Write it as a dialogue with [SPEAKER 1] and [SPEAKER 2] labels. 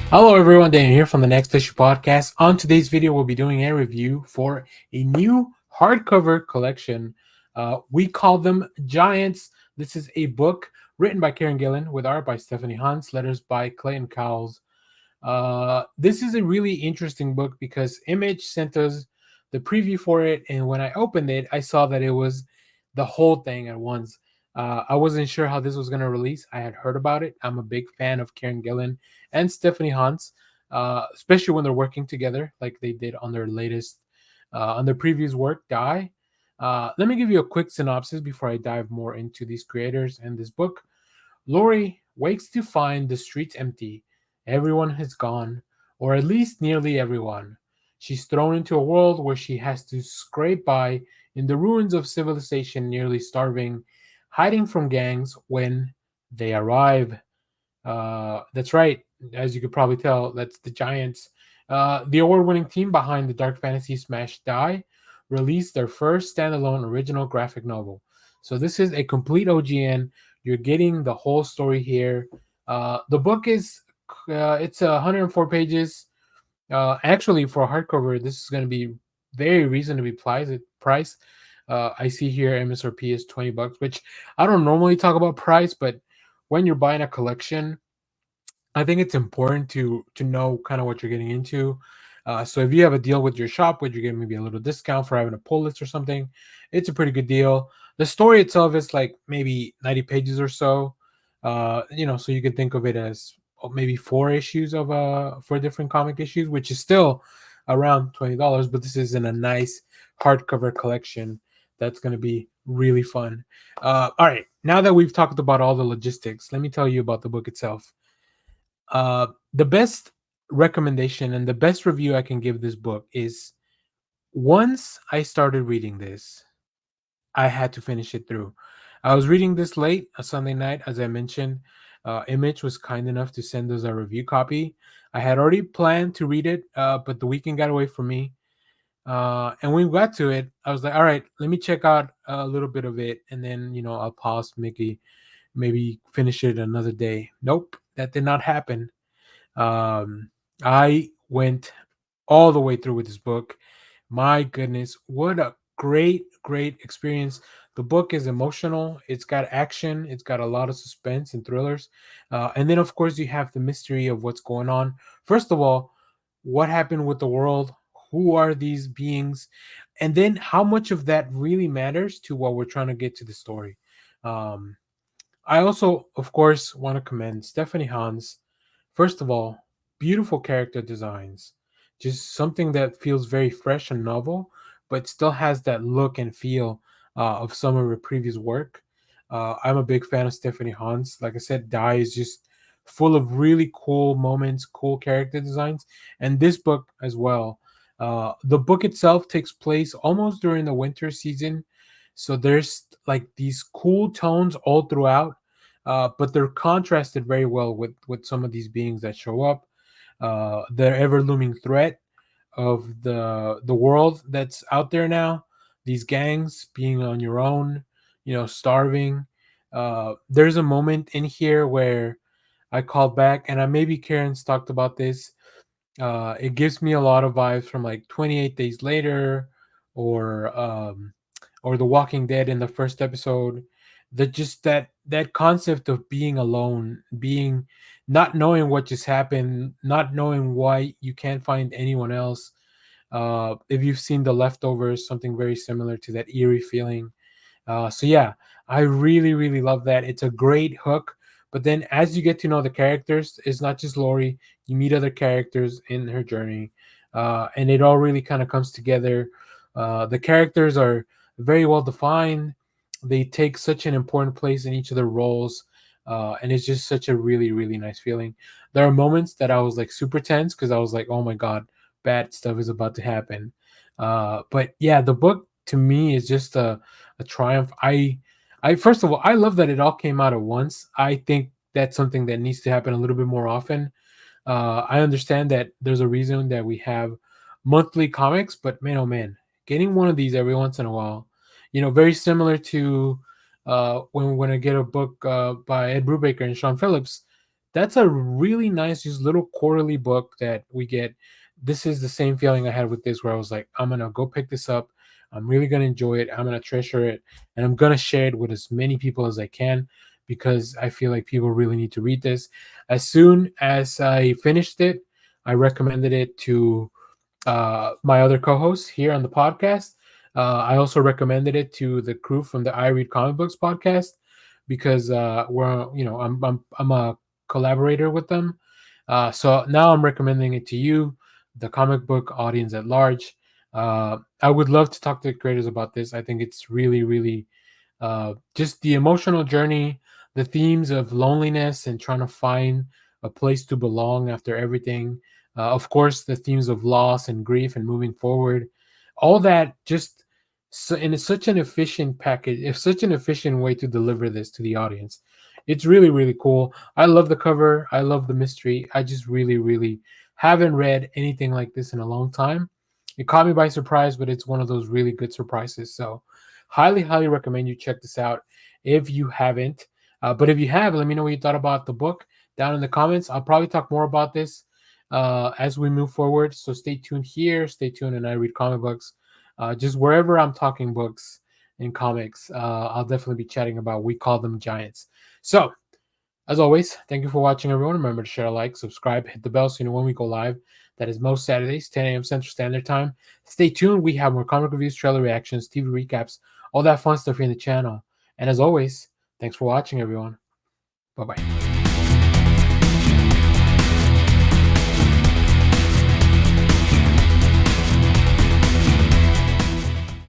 [SPEAKER 1] Hello everyone, Dan here from the Next Issue Podcast. On today's video, we'll be doing a review for a new hardcover collection. We call them Giants. This is a book written by Karen Gillan with art by Stephanie Hans, letters by Clayton Cowles. This is a really interesting book because Image sent us the preview for it, and when I opened it, I saw that it was the whole thing at once. I wasn't sure how this was going to release. I had heard about it. I'm a big fan of Karen Gillan and Stephanie Hans, especially when they're working together, like they did on their latest, on their previous work, Die. Let me give you a quick synopsis before I dive more into these creators and this book. Lori wakes to find the streets empty. Everyone has gone, or at least nearly everyone. She's thrown into a world where she has to scrape by in the ruins of civilization, nearly starving, hiding from gangs when they arrive. That's right. As you could probably tell, that's the Giants. The award winning team behind the dark fantasy smash Die released their first standalone original graphic novel. So, this is a complete OGN. You're getting the whole story here. The book is it's 104 pages. Actually, for a hardcover, this is going to be very reasonably priced. I see here MSRP is $20, which I don't normally talk about price, but when you're buying a collection, I think it's important to know kind of what you're getting into. So if you have a deal with your shop, where you get maybe a little discount for having a pull list or something, it's a pretty good deal. The story itself is like maybe 90 pages or so. So you can think of it as maybe four issues of four different comic issues, which is still around $20. But this is in a nice hardcover collection that's going to be really fun. All right, now that we've talked about all the logistics, let me tell you about the book itself. The best recommendation and the best review I can give this book is once I started reading this, I had to finish it through. I was reading this late, a Sunday night, as I mentioned. Image was kind enough to send us a review copy. I had already planned to read it, but the weekend got away from me. And when we got to it, I was like, all right, let me check out a little bit of it, and then I'll pause, maybe finish it another day. Nope, that did not happen. Um, I went all the way through with this book. My goodness, what a great experience. The book is emotional. It's got action. It's got a lot of suspense and thrillers. And then, of course, you have the mystery of what's going on. First of all, what happened with the world? Who are these beings? And then, how much of that really matters to what we're trying to get to the story? Um, I also, of course, want to commend Stephanie Hans. First of all, beautiful character designs. Just something that feels very fresh and novel, but still has that look and feel of some of her previous work. I'm a big fan of Stephanie Hans. Like I said, Die is just full of really cool moments, cool character designs, and this book as well. The book itself takes place almost during the winter season, so there's like these cool tones all throughout, but they're contrasted very well with some of these beings that show up. The ever looming threat of the world that's out there now. These gangs being on your own, starving. There's a moment in here where I called back, and I maybe Karen's talked about this. It gives me a lot of vibes from like 28 Days Later, or The Walking Dead in the first episode. That just that concept of being alone, being not knowing what just happened, not knowing why you can't find anyone else. If you've seen The Leftovers, something very similar to that eerie feeling. So yeah, I really love that. It's a great hook. But then as you get to know the characters, it's not just Lori. You meet other characters in her journey, and it all really kind of comes together. The characters are very well defined. They take such an important place in each of their roles, and it's just such a really nice feeling. There are moments that I was like super tense because I was like, oh my god, bad stuff is about to happen. But yeah, the book to me is just a triumph. I first of all, I love that it all came out at once. I think that's something that needs to happen a little bit more often. I understand that there's a reason that we have monthly comics, but man, oh man, getting one of these every once in a while, very similar to when I get a book by Ed Brubaker and Sean Phillips. that's a really nice, just little quarterly book that we get. This is the same feeling I had with this, where I was like, I'm gonna go pick this up. I'm really gonna enjoy it. I'm gonna treasure it, and I'm gonna share it with as many people as I can, because I feel like people really need to read this. As soon as I finished it, I recommended it to my other co-hosts here on the podcast. I also recommended it to the crew from the I Read Comic Books podcast, because I'm a collaborator with them. So now I'm recommending it to you, the comic book audience at large. I would love to talk to the creators about this. I think it's really, really just the emotional journey, the themes of loneliness and trying to find a place to belong after everything. Of course, the themes of loss and grief and moving forward. All that just so, and it's such an efficient package. It's such an efficient way to deliver this to the audience. It's really, really cool. I love the cover. I love the mystery. I just really, really haven't read anything like this in a long time. It caught me by surprise, but it's one of those really good surprises. So, highly, highly recommend you check this out if you haven't. But if you have, let me know what you thought about the book down in the comments. I'll probably talk more about this as we move forward. So stay tuned here. Stay tuned, and I read comic books. Just wherever I'm talking books and comics, I'll definitely be chatting about We Call Them Giants. So, as always, thank you for watching, everyone. Remember to share, like, subscribe, hit the bell so you know when we go live. That is most Saturdays, 10 a.m. Central Standard Time. Stay tuned. We have more comic reviews, trailer reactions, TV recaps, all that fun stuff here in the channel. And as always, thanks for watching, everyone. Bye bye.